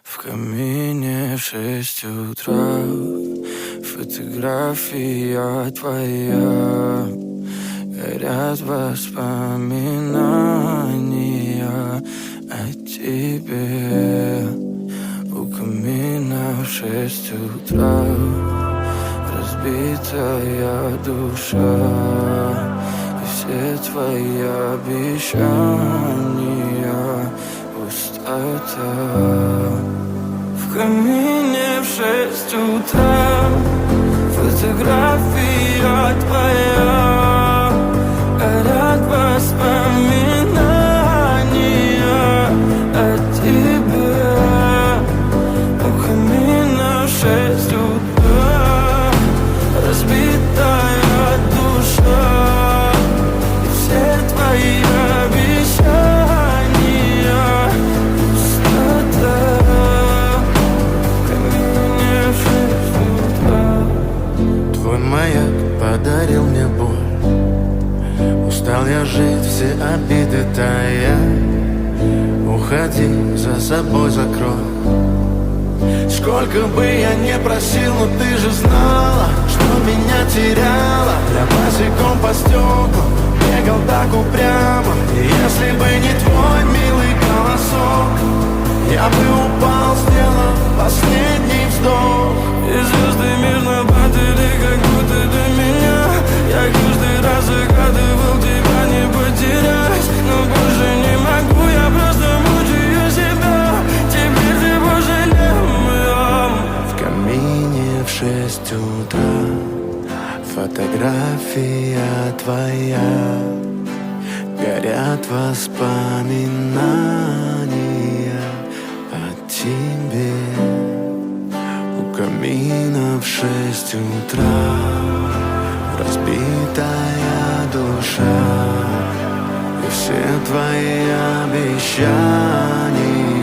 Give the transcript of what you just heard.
В камине в 6 утра фотография твоя. Горят воспоминания о тебе. У камина в 6 утра разбитая душа. И все твои обещания пустота. В камине в 6 утра фотография твоя. Горят воспоминания о тебе. У камина в 6 утра разбитая душа. И все твои обещания пустота. В камине в 6 утра. Твой маяк подарил мне боль. Устал я жить, все обиды тая. Уходи, за собой закрой. Сколько бы я не просил, но ты же знала, что меня теряла. Я босиком по стеклам бегал так упрямо. И если бы не твой милый голосок, я бы упал, сделав последний вздох. И звезды мирно падали, как будто до меня. Я каждый раз загадывал тебя не потерять, но больше не могу, я просто мучаю себя. Теперь ты пожалел меня. В камине в 6 утра фотография твоя. Горят воспоминания о тебе. У камина в 6 утра разбитая душа. И все твои обещания